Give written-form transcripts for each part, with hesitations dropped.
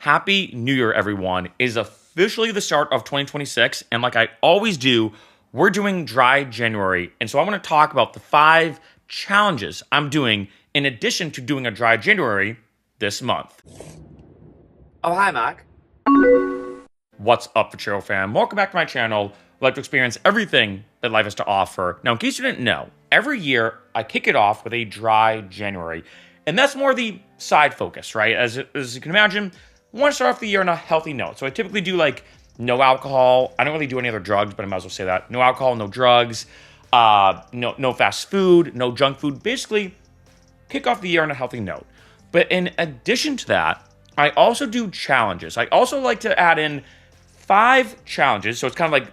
Happy New Year, everyone. It is officially the start of 2026. And like I always do, we're doing dry January. And so I want to talk about the 5 challenges I'm doing in addition to doing a dry January this month. Oh, hi, Mark. What's up, Freccero fam? Welcome back to my channel. I'd like to experience everything that life has to offer. Now, in case you didn't know, every year I kick it off with a dry January. And that's more the side focus, right? As you can imagine, I want to start off the year on a healthy note. So I typically do like no alcohol. I don't really do any other drugs, but I might as well say that. No alcohol, no drugs, no fast food, no junk food. Basically, kick off the year on a healthy note. But in addition to that, I also do challenges. I also like to add in 5 challenges. So it's kind of like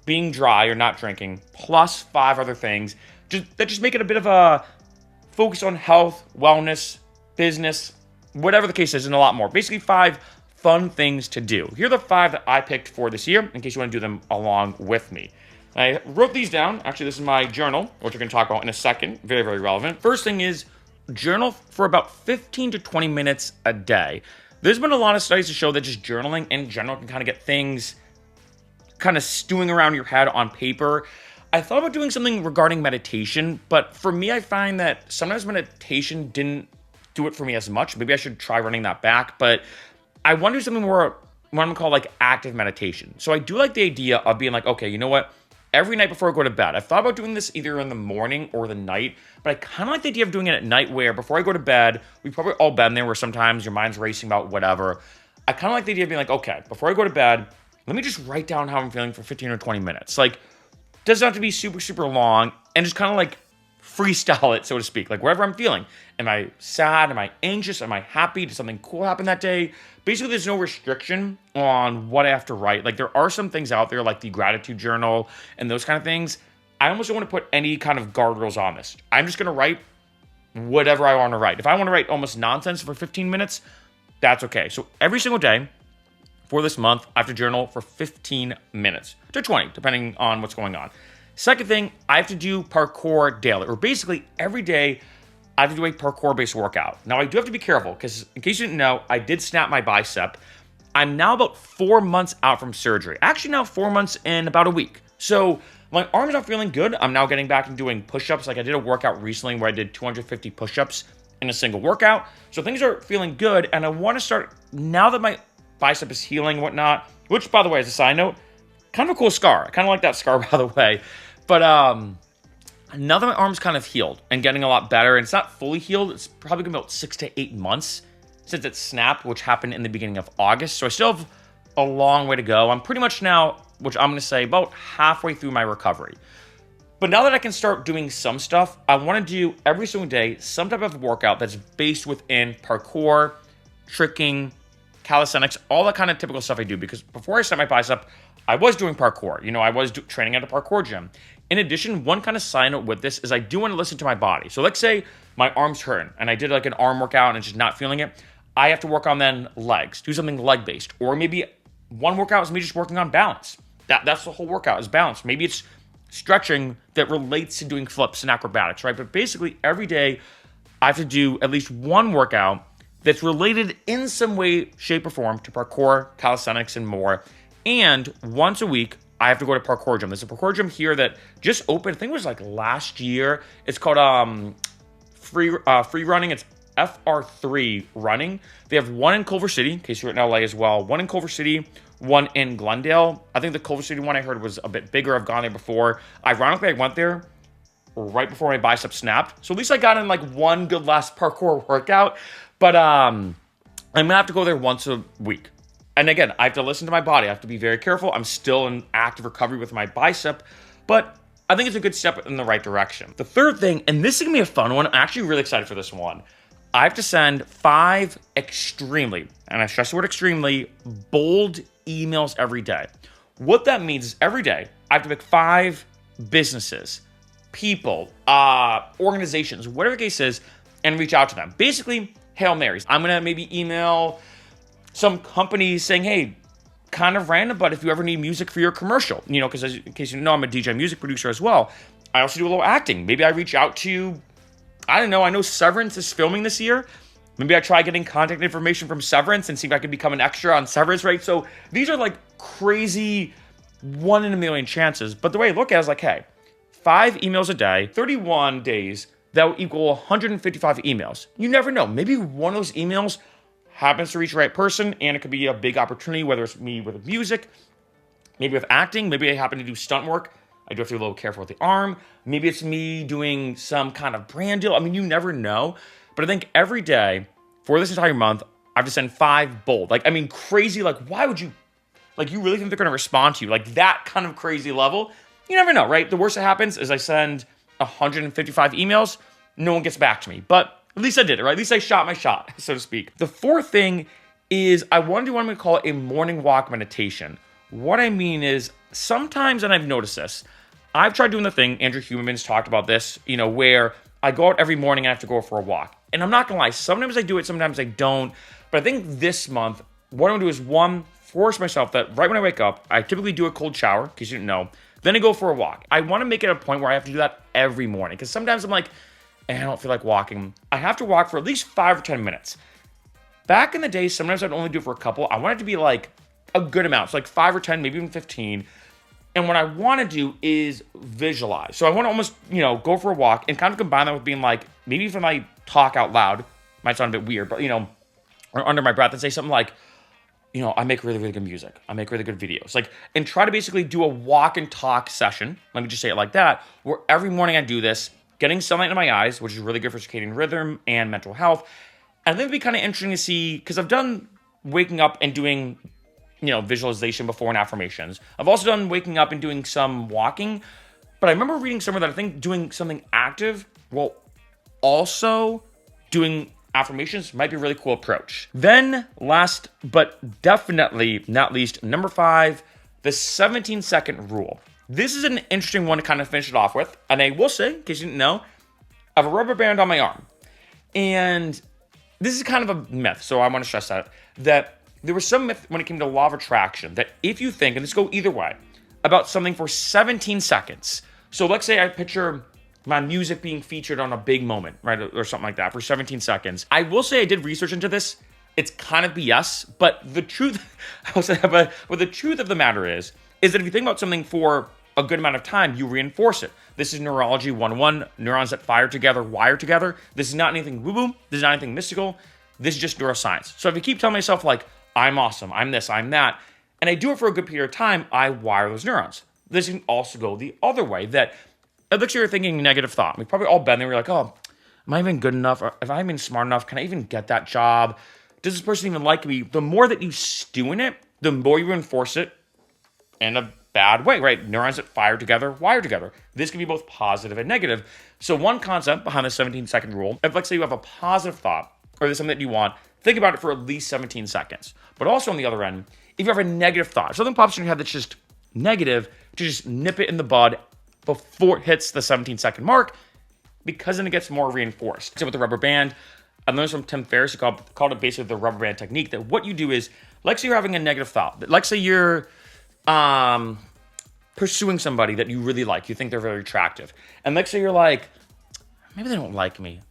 being dry or not drinking, plus 5 other things that just make it a bit of a focus on health, wellness, business, whatever the case is, and a lot more. Basically, 5 fun things to do. Here are the 5 that I picked for this year, in case you want to do them along with me. I wrote these down. Actually, this is my journal, which we're going to talk about in a second. Very, very relevant. First thing is journal for about 15 to 20 minutes a day. There's been a lot of studies to show that just journaling in general can kind of get things kind of stewing around your head on paper. I thought about doing something regarding meditation, but for me, I find that sometimes meditation didn't do it for me as much. Maybe I should try running that back, but I want to do something more, what I'm gonna call like active meditation. So I do like the idea of being like, okay, you know what? Every night before I go to bed, I've thought about doing this either in the morning or the night, but I kind of like the idea of doing it at night where before I go to bed, we've probably all been there where sometimes your mind's racing about whatever. I kind of like the idea of being like, okay, before I go to bed, let me just write down how I'm feeling for 15 or 20 minutes. Like, doesn't have to be super, super long, and just kind of like freestyle it, so to speak, like wherever I'm feeling. Am I sad? Am I anxious? Am I happy? Did something cool happen that day? Basically, there's no restriction on what I have to write. Like, there are some things out there, like the gratitude journal and those kind of things. I almost don't want to put any kind of guardrails on this. I'm just going to write whatever I want to write. If I want to write almost nonsense for 15 minutes, that's okay. So every single day for this month, I have to journal for 15 minutes to 20, depending on what's going on. Second thing, I have to do parkour daily, or basically every day I have to do a parkour-based workout. Now, I do have to be careful, because in case you didn't know, I did snap my bicep. I'm now about 4 months out from surgery. Actually, now 4 months in about a week. So my arm's not feeling good. I'm now getting back and doing push-ups. Like, I did a workout recently where I did 250 push-ups in a single workout. So things are feeling good, and I want to start, now that my bicep is healing and whatnot, which, by the way, as a side note, kind of a cool scar. I kind of like that scar, by the way. But now that my arm's kind of healed and getting a lot better, and it's not fully healed, it's probably been about 6 to 8 months since it snapped, which happened in the beginning of August. So I still have a long way to go. I'm pretty much now, which I'm going to say, about halfway through my recovery. But now that I can start doing some stuff, I want to do every single day some type of workout that's based within parkour, tricking, calisthenics, all that kind of typical stuff I do. Because before I set my bicep, I was doing parkour. You know, I was training at a parkour gym. In addition, one kind of side note with this is I do want to listen to my body. So let's say my arm's hurting and I did like an arm workout and it's just not feeling it. I have to work on then legs, do something leg-based. Or maybe one workout is me just working on balance. That's the whole workout is balance. Maybe it's stretching that relates to doing flips and acrobatics, right? But basically every day I have to do at least one workout that's related in some way, shape, or form to parkour, calisthenics, and more. And once a week, I have to go to parkour gym. There's a parkour gym here that just opened. I think it was like last year. It's called free running. It's FR3 running. They have one in Culver City, in case you're in LA as well. One in Culver City, one in Glendale. I think the Culver City one I heard was a bit bigger. I've gone there before. Ironically, I went there right before my bicep snapped. So at least I got in like one good last parkour workout. But I'm gonna have to go there once a week. And again, I have to listen to my body. I have to be very careful. I'm still in active recovery with my bicep, but I think it's a good step in the right direction. The third thing, and this is gonna be a fun one. I'm actually really excited for this one. I have to send 5 extremely, and I stress the word extremely, bold emails every day. What that means is every day, I have to pick 5 businesses, people, organizations, whatever the case is, and reach out to them. Basically, Hail Marys. I'm gonna maybe email some companies saying, hey, kind of random, but if you ever need music for your commercial, you know, because in case you know, I'm a DJ music producer as well. I also do a little acting. Maybe I reach out to, I don't know, I know Severance is filming this year. Maybe I try getting contact information from Severance and see if I can become an extra on Severance, right? So these are like crazy 1 in a million chances. But the way I look at it is like, hey, 5 emails a day, 31 days, that will equal 155 emails. You never know. Maybe one of those emails happens to reach the right person, and it could be a big opportunity, whether it's me with music, maybe with acting, maybe I happen to do stunt work. I do have to be a little careful with the arm. Maybe it's me doing some kind of brand deal. I mean, you never know. But I think every day for this entire month, I have to send 5 bold. Like, I mean, crazy. Like, why would you, like, you really think they're going to respond to you? Like, that kind of crazy level? You never know, right? The worst that happens is I send 155 emails. No one gets back to me. But at least I did it, right? At least I shot my shot, so to speak. The fourth thing is I want to do what I'm going to call a morning walk meditation. What I mean is sometimes, and I've noticed this, I've tried doing the thing, Andrew Huberman's talked about this, where I go out every morning and I have to go for a walk. And I'm not going to lie, sometimes I do it, sometimes I don't. But I think this month, what I'm going to do is, one, force myself that right when I wake up, I typically do a cold shower, in case you didn't know. Then I go for a walk. I want to make it a point where I have to do that every morning. Because sometimes I'm like, I don't feel like walking. I have to walk for at least 5 or 10 minutes. Back in the day, sometimes I'd only do it for a couple. I want it to be like a good amount. So like 5 or 10, maybe even 15. And what I want to do is visualize. So I want to almost, go for a walk and kind of combine that with being like, maybe if I talk out loud, might sound a bit weird, but, or under my breath and say something like, I make really, really good music. I make really good videos. Like, and try to basically do a walk and talk session. Let me just say it like that, where every morning I do this, getting sunlight in my eyes, which is really good for circadian rhythm and mental health. And I think it'd be kind of interesting to see, because I've done waking up and doing, visualization before and affirmations. I've also done waking up and doing some walking. But I remember reading somewhere that I think doing something active while also doing affirmations might be a really cool approach. Then last but definitely not least, number 5, the 17-second rule. This is an interesting one to kind of finish it off with. And I will say, in case you didn't know, I have a rubber band on my arm. And this is kind of a myth, so I want to stress that there was some myth when it came to law of attraction, that if you think, and this go either way, about something for 17 seconds. So let's say I picture my music being featured on a big moment, right? Or something like that for 17 seconds. I will say I did research into this. It's kind of BS, but the truth, the truth of the matter is that if you think about something for a good amount of time, you reinforce it. This is neurology 101. Neurons that fire together, wire together. This is not anything woo-woo. This is not anything mystical. This is just neuroscience. So if you keep telling myself like, I'm awesome, I'm this, I'm that, and I do it for a good period of time, I wire those neurons. This can also go the other way, that it looks like you're thinking negative thought. We've probably all been there. We're like, oh, am I even good enough? Or if I'm even smart enough, can I even get that job? Does this person even like me? The more that you stew in it, the more you reinforce it in a bad way, right? Neurons that fire together, wire together. This can be both positive and negative. So one concept behind the 17-second rule, if let's say you have a positive thought, or there's something that you want, think about it for at least 17 seconds. But also on the other end, if you have a negative thought, something pops in your head that's just negative, to just nip it in the bud before it hits the 17-second mark, because then it gets more reinforced. So with the rubber band, I learned from Tim Ferriss, he called it basically the rubber band technique, that what you do is, let's say you're having a negative thought. Let's say you're pursuing somebody that you really like. You think they're very attractive. And let's say you're like, maybe they don't like me.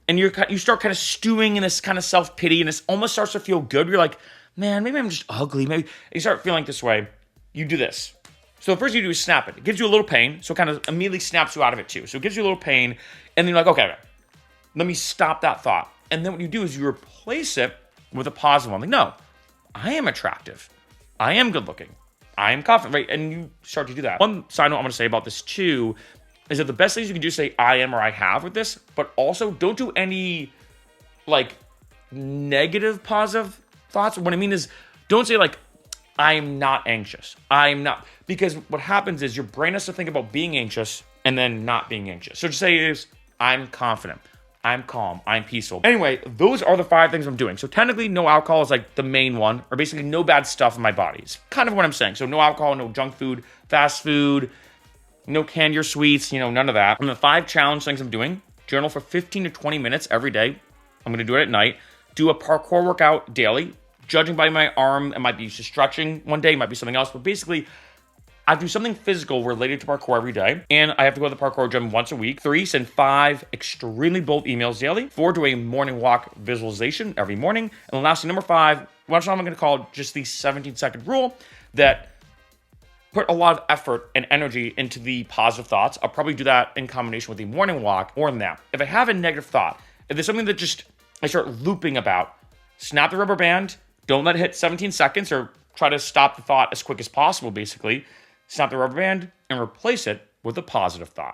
And you start kind of stewing in this kind of self-pity, and this almost starts to feel good. You're like, man, maybe I'm just ugly. Maybe you start feeling this way. You do this. So the first thing you do is snap it. It gives you a little pain, so it kind of immediately snaps you out of it too. So it gives you a little pain, and then you're like, okay, let me stop that thought. And then what you do is you replace it with a positive one. Like, no, I am attractive. I am good looking. I am confident, right? And you start to do that. One side note I'm going to say about this too is that the best things you can do is say I am or I have with this, but also don't do any like negative positive thoughts. What I mean is, don't say like, I'm not anxious. I'm not, because what happens is your brain has to think about being anxious and then not being anxious. So just say is, I'm confident. I'm calm. I'm peaceful. Anyway, those are the 5 things I'm doing. So technically no alcohol is like the main one, or basically no bad stuff in my body. It's kind of what I'm saying. So no alcohol, no junk food, fast food, no candy or sweets, none of that. And the 5 challenge things I'm doing: journal for 15 to 20 minutes every day. I'm going to do it at night. Do a parkour workout daily. Judging by my arm, it might be just stretching one day, it might be something else. But basically, I have to do something physical related to parkour every day, and I have to go to the parkour gym once a week. 3, send 5 extremely bold emails daily. 4, do a morning walk visualization every morning. And lastly, number 5, what I'm going to call just the 17-second rule that put a lot of effort and energy into the positive thoughts. I'll probably do that in combination with the morning walk or nap. If I have a negative thought, if there's something that just I start looping about, snap the rubber band, don't let it hit 17 seconds or try to stop the thought as quick as possible, basically. Snap the rubber band and replace it with a positive thought.